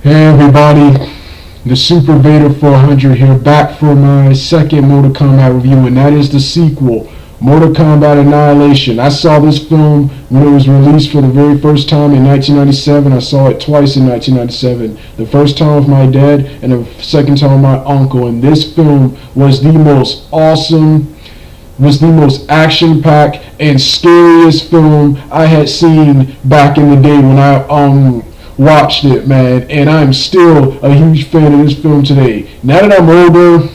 Hey everybody, the Super Beta 400 here, back for my second Mortal Kombat review, and that is the sequel, Mortal Kombat Annihilation. I saw this film when it was released for the very first time in 1997. I saw it twice in 1997. The first time with my dad and the second time with my uncle, and this film was the most awesome, was the most action-packed and scariest film I had seen back in the day when I watched it, man, and I'm still a huge fan of this film today. Now that I'm older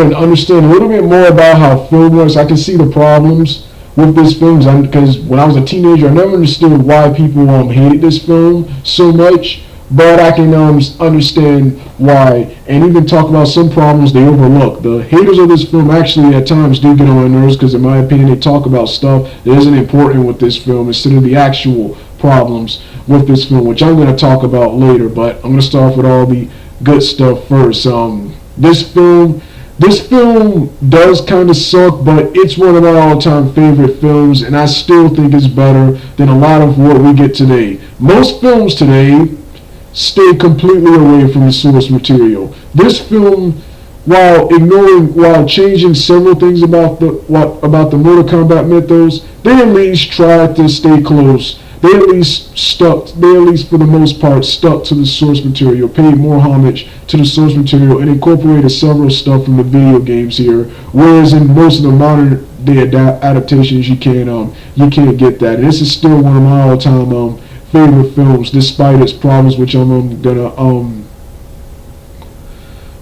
and understand a little bit more about how film works, I can see the problems with this film, because when I was a teenager, I never understood why people hated this film so much, but I can understand why, and even talk about some problems they overlook. The haters of this film actually at times do get on my nerves, because in my opinion they talk about stuff that isn't important with this film instead of the actual problems with this film, which I'm going to talk about later, but I'm going to start off with all the good stuff first. This film does kind of suck, but it's one of my all-time favorite films, and I still think it's better than a lot of what we get today. Most films today stay completely away from the source material. This film, while changing several things about the Mortal Kombat mythos, they at least tried to stay close. They at least for the most part stuck to the source material, paid more homage to the source material, and incorporated several stuff from the video games here. Whereas in most of the modern day adaptations, you can't get that. And this is still one of my all-time favorite films, despite its problems, which I'm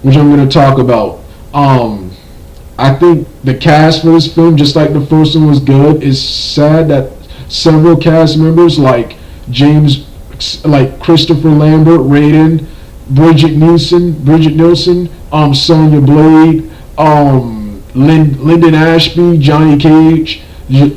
gonna talk about. I think the cast for this film, just like the first one was good, it's sad that several cast members like Christopher Lambert, Raiden, Bridget Nielsen, Sonya Blade, Lyndon Ashby, Johnny Cage. A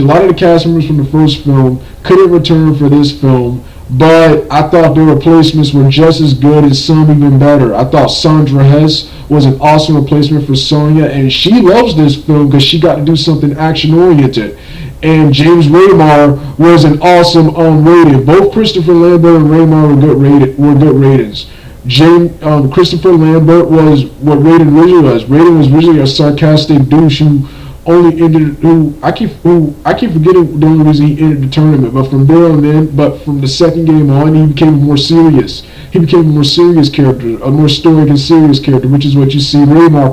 lot of the cast members from the first film couldn't return for this film, but I thought their replacements were just as good and some even better. I thought Sandra Hess was an awesome replacement for Sonya, and she loves this film because she got to do something action-oriented. And James Raymar was an awesome Raiden. Both Christopher Lambert and Raymar were good Raidens. Christopher Lambert was what Raiden originally was. Raiden was originally a sarcastic douche who I keep forgetting the only reason he entered the tournament. But from there on in, from the second game on, he became more serious. He became a more serious character, a more stoic and serious character, which is what you see Raymar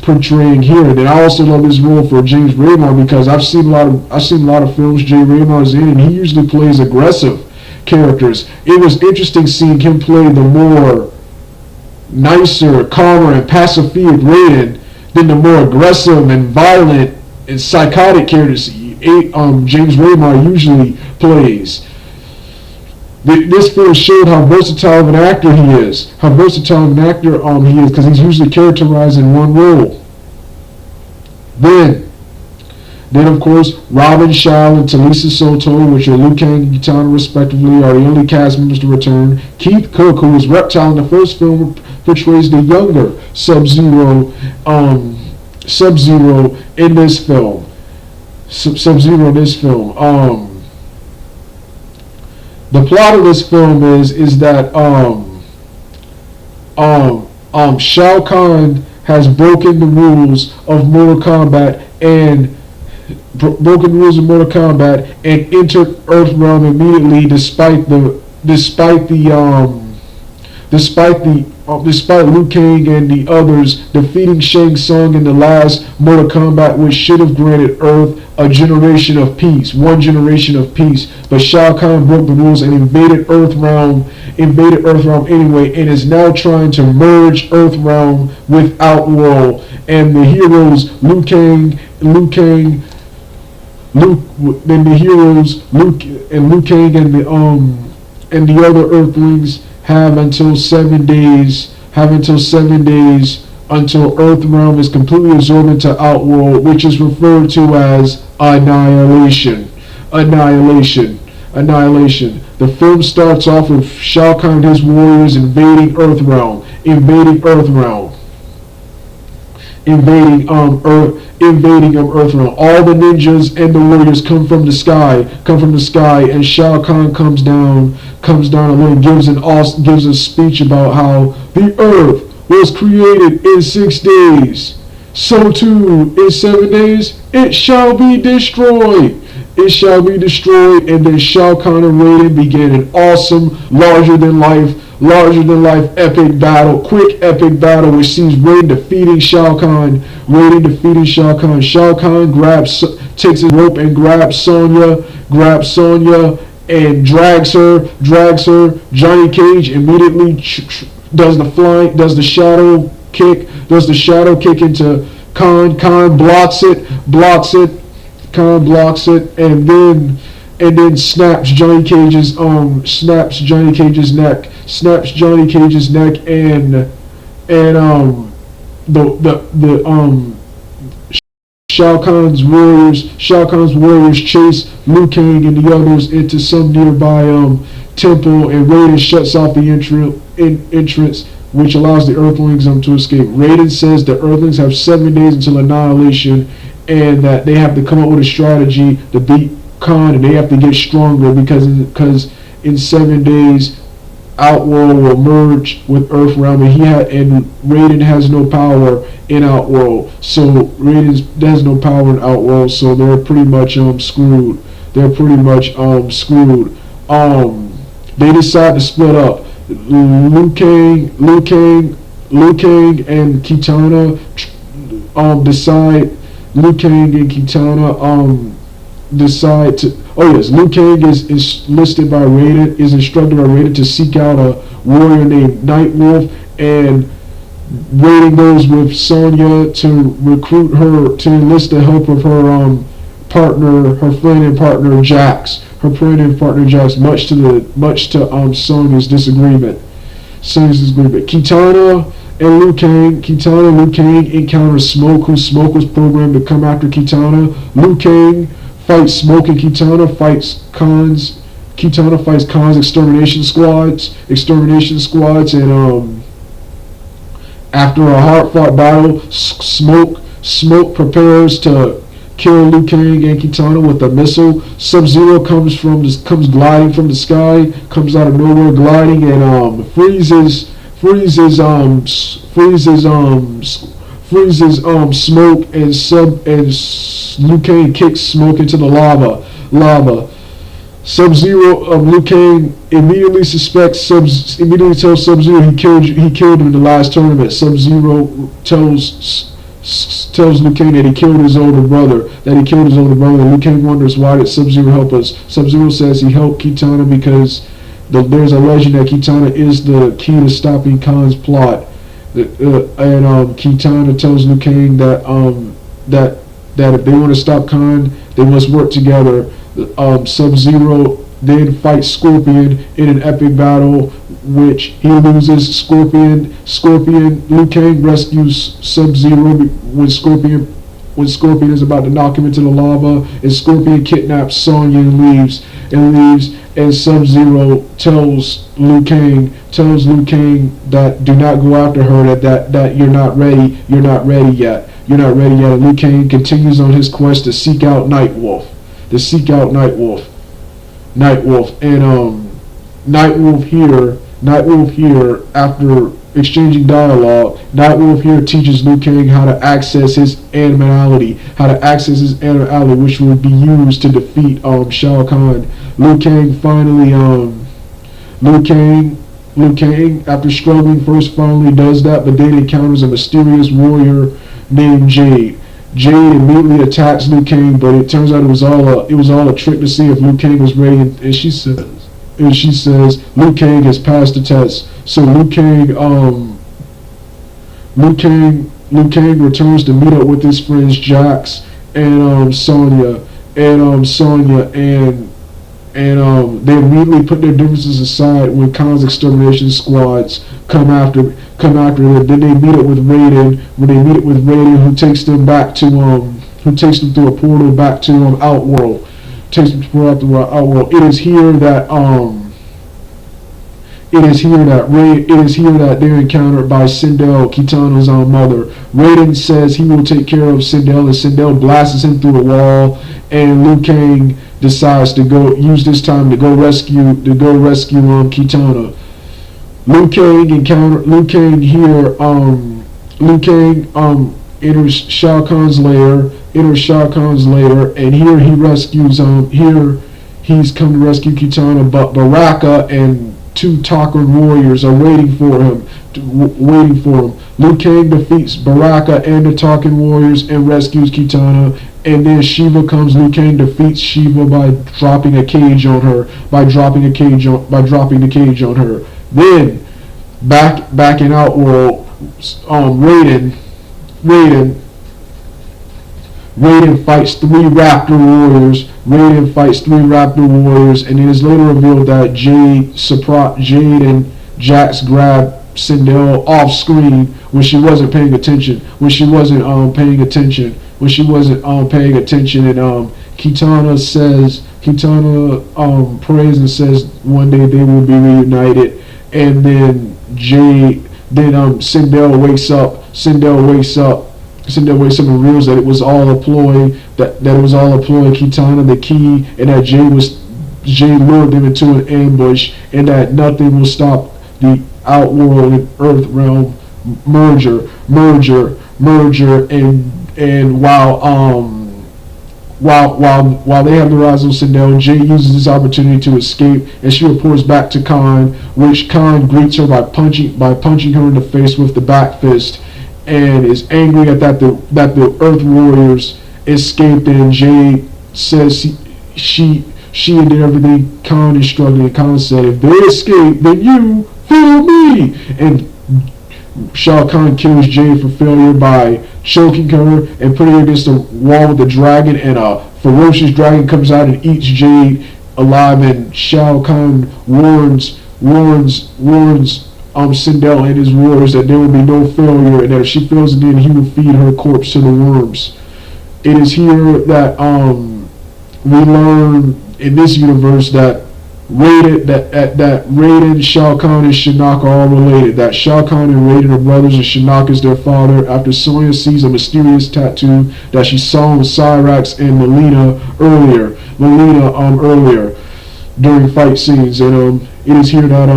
portraying here. And I also love this role for James Raymar because I've seen a lot of films Jay Raymar's in, and he usually plays aggressive characters. It was interesting seeing him play the more nicer, calmer, and pacific Raiden than the more aggressive and violent and psychotic characters James Raymar usually plays. This film showed how versatile of an actor he is. Because he's usually characterized in one role. Then of course, Robin Shaw and Talisa Soto, which are Liu Kang and Kitana respectively, are the only cast members to return. Keith Cook, who was Reptile in the first film, portrays the younger Sub-Zero in this film. The plot of this film is that Shao Kahn has broken the rules of Mortal Kombat and entered Earthrealm immediately, despite Liu Kang and the others defeating Shang Tsung in the last Mortal Kombat, which should have granted Earth one generation of peace. But Shao Kahn broke the rules and invaded Earthrealm anyway, and is now trying to merge Earthrealm with Outworld. And the heroes Luke and the other Earthlings have until 7 days until Earthrealm is completely absorbed into Outworld, which is referred to as Annihilation. The film starts off with Shao Kahn and his warriors invading Earthrealm. invading Earthrealm. All the ninjas and the warriors come from the sky, and Shao Kahn comes down alone, gives a speech about how the Earth was created in 6 days. So too, in 7 days, it shall be destroyed. It shall be destroyed. And then Shao Kahn and Raiden began an awesome, larger than life epic battle, quick epic battle, which sees Raiden defeating Shao Kahn. Shao Kahn takes his rope and grabs Sonya, and drags her. Johnny Cage immediately does the shadow kick into Khan. Khan blocks it, and then snaps Johnny Cage's neck, and Shao Kahn's warriors chase Liu Kang and the others into some nearby temple, and Raiden shuts off the entrance, which allows the Earthlings to escape. Raiden says the Earthlings have 7 days until annihilation, and that they have to come up with a strategy to beat Khan, and they have to get stronger because in 7 days, Outworld will merge with Earthrealm, and Raiden has no power in Outworld. So Raiden has no power in Outworld, so they're pretty much screwed. They decide to split up. Liu Kang and Kitana decide. Liu Kang and Kitana decide to. Oh yes, Liu Kang is instructed by Raiden to seek out a warrior named Nightwolf, and Raiden goes with Sonya to recruit her, to enlist the help of her friend and partner Jax. Much to Sonya's disagreement. Kitana and Liu Kang encounter Smoke, who Smoke was programmed to come after Kitana. Liu Kang fights Smoke, and Kitana fights Khan's extermination squads, and after a hard-fought battle, Smoke prepares to kill Liu Kang and Kitana with a missile. Sub-Zero comes gliding from the sky, comes out of nowhere gliding, and freezes Smoke, and Liu Kang kicks Smoke into the lava. Liu Kang immediately tells Sub-Zero he killed him in the last tournament. Sub-Zero tells Liu Kang that he killed his older brother. Liu Kang wonders, why did Sub-Zero help us? Sub-Zero says he helped Kitana because there's a legend that Kitana is the key to stopping Khan's plot. And Kitana tells Liu Kang that if they want to stop Khan, they must work together. Sub-Zero then fights Scorpion in an epic battle, which he loses. Liu Kang rescues Sub-Zero when Scorpion is about to knock him into the lava, and Scorpion kidnaps Sonya and leaves. And Sub-Zero tells Liu Kang that do not go after her, that you're not ready yet. And Liu Kang continues on his quest to seek out Nightwolf. And Nightwolf here, after exchanging dialogue, Nightwolf here teaches Liu Kang how to access his animality, which will be used to defeat Shao Kahn. Liu Kang, after struggling first, finally does that, but then encounters a mysterious warrior named Jade. Jade immediately attacks Liu Kang, but it turns out it was all a trick to see if Liu Kang was ready, and she says Liu Kang has passed the test. So Liu Kang returns to meet up with his friends Jax and Sonya, and they immediately put their differences aside when Khan's extermination squads come after them. Then they meet up with Raiden. Who takes them through a portal back to Outworld. It is here that It is here that they're encountered by Sindel, Kitana's own mother. Raiden says he will take care of Sindel, and Sindel blasts him through a wall. And Liu Kang decides to use this time to go rescue Kitana. Liu Kang enters Shao Kahn's lair, and here he rescues here he's come to rescue Kitana, but Baraka and two Takan warriors are waiting for him. Liu Kang defeats Baraka and the Takan warriors and rescues Kitana. And then Shiva comes. Liu Kang defeats Shiva by dropping the cage on her. Then back in Outworld, Raiden fights three Raptor Warriors. And it is later revealed that Jade and Jax grabbed Sindel off screen when she wasn't paying attention. And Kitana prays and says one day they will be reunited. And then Sindel wakes up and reveals that it was all a ploy. Kitana the key, and that Jade lured them into an ambush, and that nothing will stop the Outworld and Earth realm merger. And while they have the rise of Sindel, Jade uses this opportunity to escape, and she reports back to Khan, which Khan greets her by punching her in the face with the back fist, and is angry that the Earth Warriors escaped. And Jade says she did everything Khan instructed. And Khan said, if they escape, then you follow me. And Shao Kahn kills Jade for failure by choking her and putting her against the wall with the dragon, and a ferocious dragon comes out and eats Jade alive. And Shao Kahn warns Sindel and his warriors that there will be no failure, and that if she fails again, he will feed her corpse to the worms. It is here that we learn in this universe that Raiden, Shao Kahn, and Shinnok are all related. That Shao Kahn and Raiden are brothers, and Shinnok is their father. After Sonya sees a mysterious tattoo that she saw on Cyrax and Melina earlier during fight scenes, and it is here that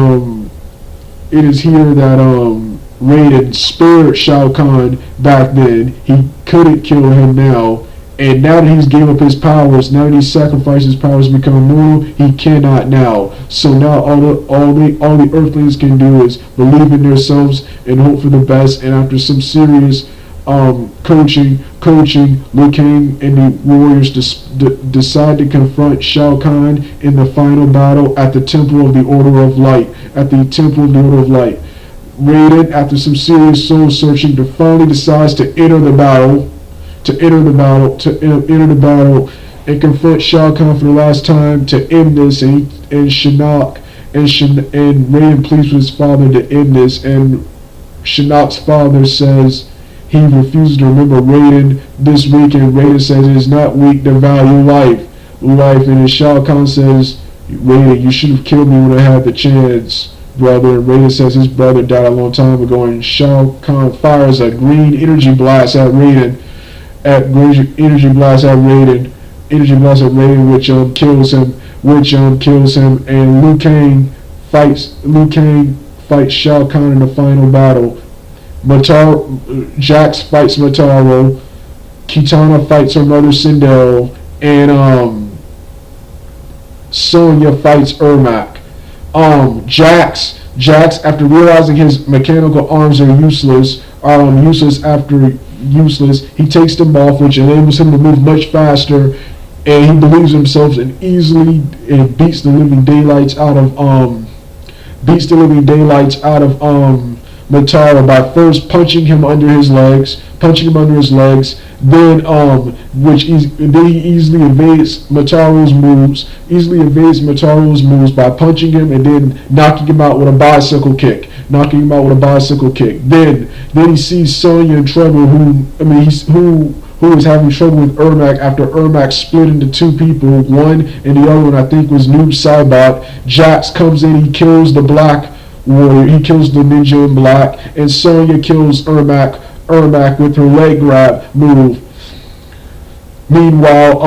Raiden spared Shao Kahn back then. He couldn't kill him now. And now that he's gave up his powers, now that he's sacrificed his powers to become immortal, he cannot now. So now all the Earthlings can do is believe in themselves and hope for the best. And after some serious coaching, Liu Kang and the warriors decide to confront Shao Kahn in the final battle at the Temple of the Order of Light. Raiden, after some serious soul searching, finally decides to enter the battle and confront Shao Kahn for the last time to end this. And Shinnok and Raiden pleads with his father to end this. And Shinnok's father says he refuses to remember Raiden this week, and Raiden says it is not weak to value life. And then Shao Kahn says, Raiden, you should have killed me when I had the chance, brother. And Raiden says his brother died a long time ago, and Shao Kahn fires a green energy blast at Raiden. Which kills him, and Liu Kang fights Shao Kahn in the final battle. Jax fights Motaro, Kitana fights her mother Sindel, and Sonya fights Ermac. Jax, after realizing his mechanical arms are useless, he takes them off, which enables him to move much faster, and he believes himself and beats the living daylights out of Motaro by first punching him under his legs. Then he easily evades Motaro's moves by punching him and then knocking him out with a bicycle kick. Then he sees Sonya in trouble, who is having trouble with Ermac after Ermac split into two people. One and the other one I think was Noob Saibot. Jax comes in, he kills the black warrior. He kills the ninja in black, and Sonya kills Ermac with her leg grab move. Meanwhile,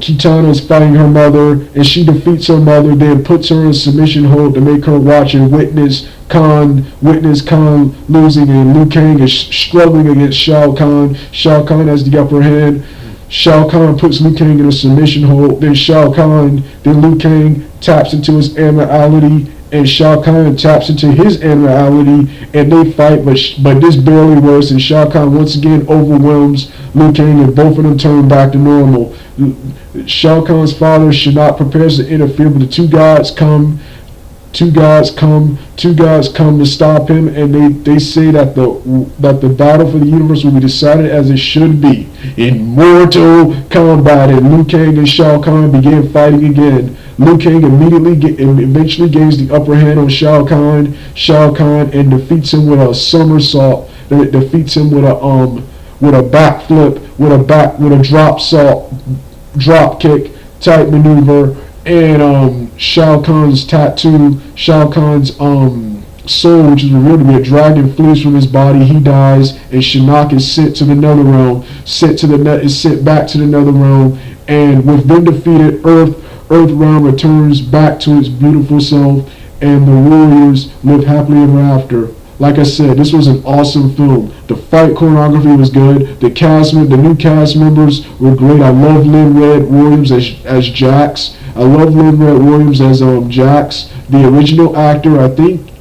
Kitana's fighting her mother, and she defeats her mother, then puts her in a submission hold to make her watch and witness Khan losing, and Liu Kang is struggling against Shao Kahn. Shao Kahn has the upper hand. Shao Kahn puts Liu Kang in a submission hold, then Liu Kang taps into his animality, and Shao Kahn taps into his animality, and they fight, but this barely works, and Shao Kahn once again overwhelms Liu Kang, and both of them turn back to normal. Shao Kahn's father, Shinnok, prepares to interfere, but the two gods come to stop him, and they say that the battle for the universe will be decided as it should be, in Mortal Kombat, and Liu Kang and Shao Kahn begin fighting again. Liu Kang eventually gains the upper hand on Shao Kahn, and defeats him with a somersault. Defeats him with a backflip, with a drop kick type maneuver. And Shao Kahn's tattoo, Shao Kahn's soul, which is revealed to be a dragon, flees from his body. He dies, and Shinnok is sent to the nether realm. Sent back to the nether realm, and with them defeated, Earth realm returns back to its beautiful self, and the warriors live happily ever after. Like I said, this was an awesome film. The fight choreography was good. The new cast members were great. I love Lynn Red Williams as Jax. I love Lynn Red Williams as Jax. The original actor, I think,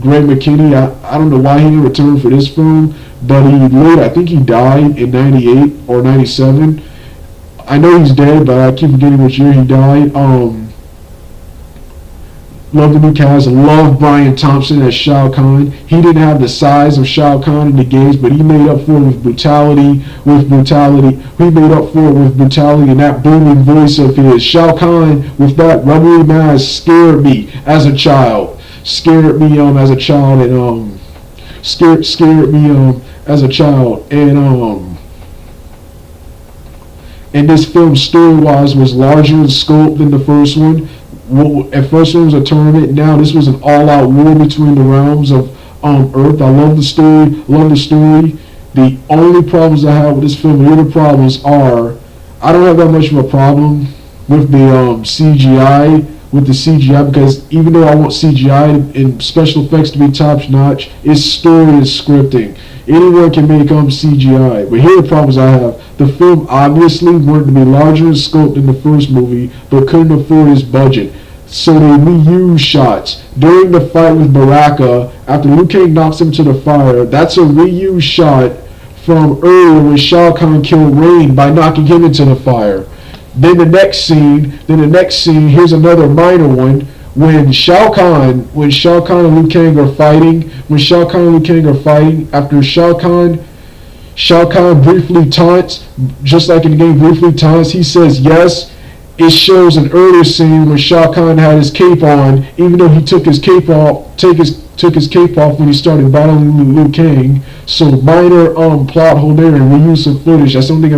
Greg McKinney, I don't know why he didn't return for this film, but I think he died in 98 or 97. I know he's dead, but I keep forgetting which year he died. Love the new cast. Love Brian Thompson as Shao Kahn. He didn't have the size of Shao Kahn in the games, but he made up for it with brutality. He made up for it with brutality, and that booming voice of his. Shao Kahn with that rubbery mask scared me as a child. Scared me as a child, and this film story-wise was larger in scope than the first one. At first it was a tournament. Now this was an all-out war between the realms of Earth. I love the story. The only problems I have with this film, the other problems are, I don't have that much of a problem with the CGI. Because even though I want CGI and special effects to be top-notch, its story is scripting. Anyone can make CGI. But here are the problems I have. The film obviously wanted to be larger in scope than the first movie, but couldn't afford its budget. So they reused shots. During the fight with Baraka, after Liu Kang knocks him to the fire, that's a reused shot from earlier when Shao Kahn killed Rain by knocking him into the fire. Then the next scene, here's another minor one. When Shao Kahn and Liu Kang are fighting, after Shao Kahn briefly taunts, just like in the game, he says yes. It shows an earlier scene when Shao Kahn had his cape on, even though he took his cape off when he started battling Liu Kang. So minor plot hole there and reuse of footage. That's something I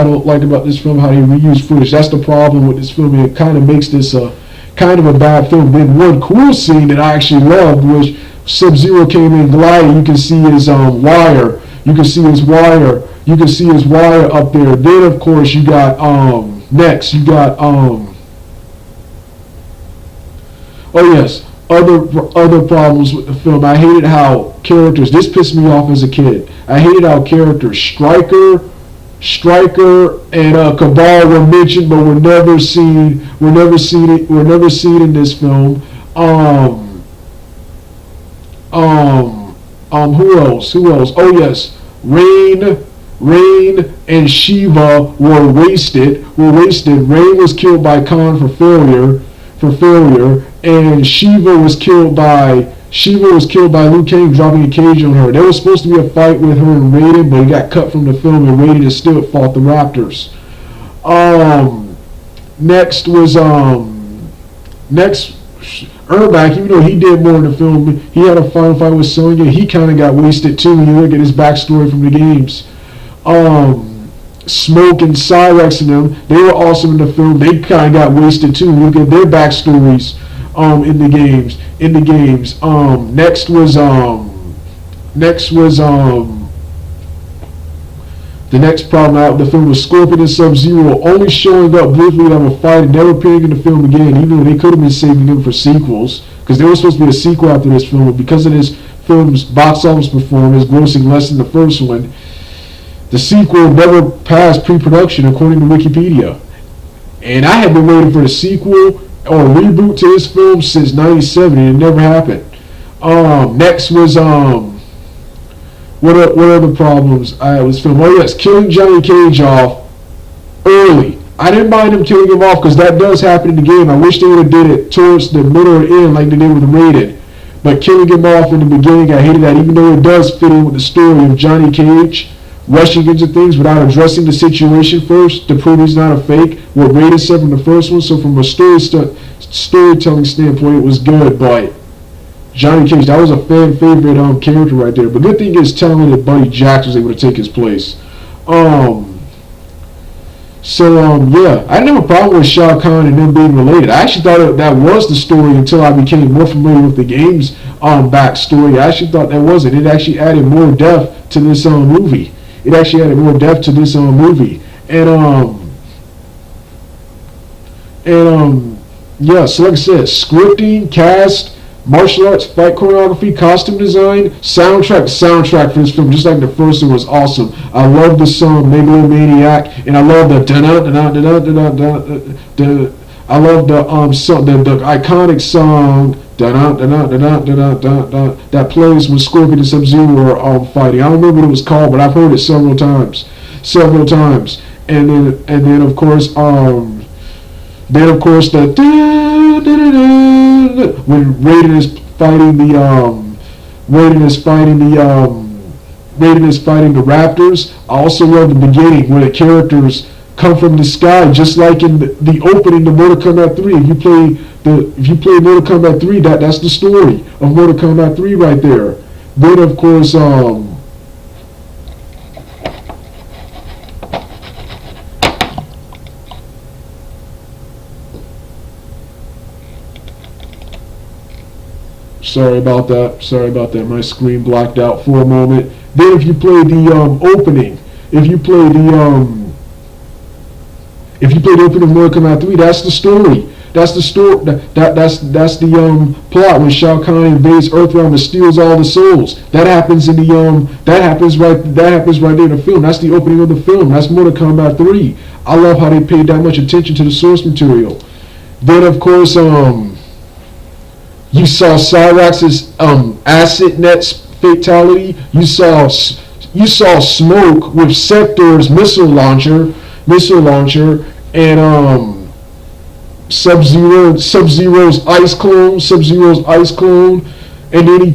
don't like about this film, how they reuse footage. That's the problem with this film. It kind of makes this kind of a bad film. Then one cool scene that I actually loved was Sub-Zero came in gliding. You can see his wire. You can see his wire up there. Then of course you got other problems with the film. I hated how characters. This pissed me off as a kid. I hated how characters Stryker and Cabal were mentioned, but were never seen in this film. Who else? Oh yes, Rain and Shiva were wasted. Rain was killed by Khan for failure, and Shiva was killed by Liu Kang dropping a cage on her. There was supposed to be a fight with her and Raiden, but he got cut from the film, and Raiden still fought the Raptors. Next Ermac, even though he did more in the film, he had a final fight with Sonya. He kind of got wasted too when you look at his backstory from the games. Smoke and Cyrex and them, they were awesome in the film. They kind of got wasted too. Look at their backstories in the games. The next problem out of the film was Scorpion and Sub-Zero only showing up briefly to have a fight and never appearing in the film again, even though they could have been saving them for sequels, because there was supposed to be a sequel after this film, but because of this film's box office performance grossing less than the first one, the sequel never passed pre-production according to Wikipedia. And I had been waiting for the sequel or reboot to this film since '97, and it never happened. Next was what are the problems I was filming? Oh yes, killing Johnny Cage off early. I didn't mind him killing him off because that does happen in the game. I wish they would have did it towards the middle or end like they did with Raiden. But killing him off in the beginning, I hated that, even though it does fit in with the story of Johnny Cage rushing into things without addressing the situation first to prove he's not a fake. What Raiden said from the first one. So from a storytelling standpoint, it was good, but Johnny Cage, that was a fan favorite character right there. But good thing is talented Buddy Jack was able to take his place. Yeah, I didn't have a problem with Shao Kahn and them being related. I actually thought that was the story until I became more familiar with the game's backstory. I actually thought that wasn't. It actually added more depth to this movie. And yeah, so like I said, scripting, cast, martial arts, fight choreography, costume design, soundtrack for this film, just like the first one, was awesome. I love the song Megalomaniac, and I love the I love the iconic song that plays when Scorpion and Sub-Zero are fighting. I don't remember what it was called, but I've heard it several times. And then of course the when Raiden is fighting the Raptors. I also love the beginning where the characters come from the sky, just like in the opening to Mortal Kombat 3. If you play Mortal Kombat 3, that's the story of Mortal Kombat 3 right there. Then of course Sorry about that. My screen blacked out for a moment. Then if you play the opening, if you play the opening of Mortal Kombat 3, that's the story. That's the plot when Shao Kahn invades Earthrealm and steals all the souls. That happens in the that happens right there in the film. That's the opening of the film. That's Mortal Kombat 3. I love how they paid that much attention to the source material. Then of course you saw Cyrax's acid nets fatality. You saw Smoke with Sector's missile launcher, and Sub-Zero's ice clone, and then he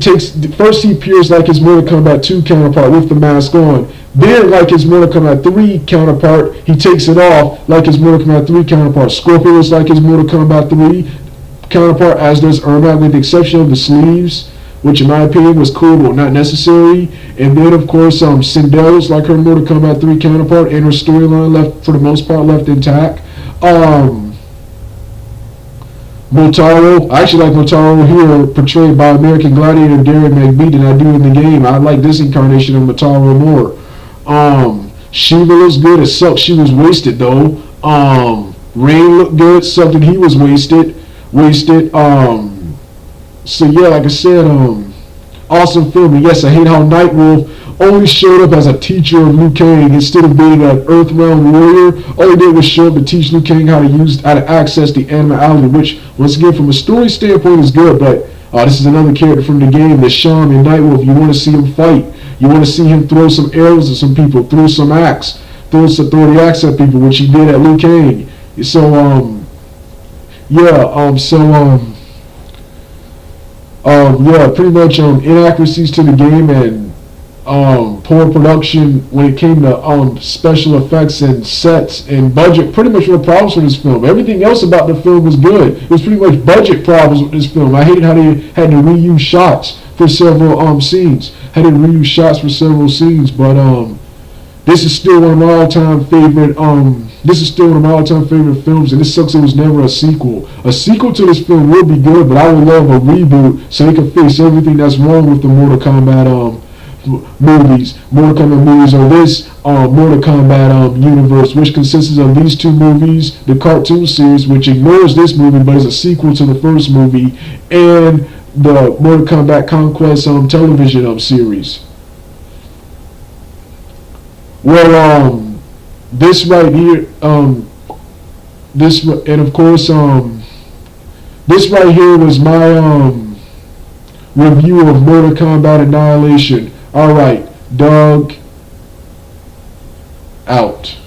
appears like his Mortal Kombat 2 counterpart with the mask on. Then, like his Mortal Kombat 3 counterpart, he takes it off like his Mortal Kombat 3 counterpart. Scorpion is like his Mortal Kombat 3 counterpart, as does Ermac, with the exception of the sleeves, which in my opinion was cool but not necessary. And then of course Sindel's like her Mortal Kombat 3 counterpart, and her storyline left for the most part left intact. Motaro, I actually like Motaro here, portrayed by American Gladiator Derek McBee, than I do in the game. I like this incarnation of Motaro more. Shiva looks good. It sucks she was wasted though. Rain looked good, something he was wasted. So yeah, like I said, awesome film. And yes, I hate how Nightwolf only showed up as a teacher of Liu Kang instead of being an Earthrealm warrior. All he did was show up to teach Liu Kang how to access the animality, which once again from a story standpoint is good, but this is another character from the game, the Shaman Nightwolf. You want to see him fight. You want to see him throw some arrows at some people, throw the axe at people, which he did at Liu Kang. So pretty much inaccuracies to the game and poor production when it came to special effects and sets and budget. Pretty much were problems with this film. Everything else about the film was good. It was pretty much budget problems with this film. I hated how they had to reuse shots for several scenes. But This is still one of my all-time favorite. This is still one of my all-time favorite films, and it sucks it was never a sequel. A sequel to this film would be good, but I would love a reboot so they could fix everything that's wrong with the Mortal Kombat movies, or this Mortal Kombat universe, which consists of these two movies, the cartoon series, which ignores this movie but is a sequel to the first movie, and the Mortal Kombat Conquest television series. Well, this right here, this, and of course, this right here was my review of Mortal Kombat Annihilation. Alright, Doug, out.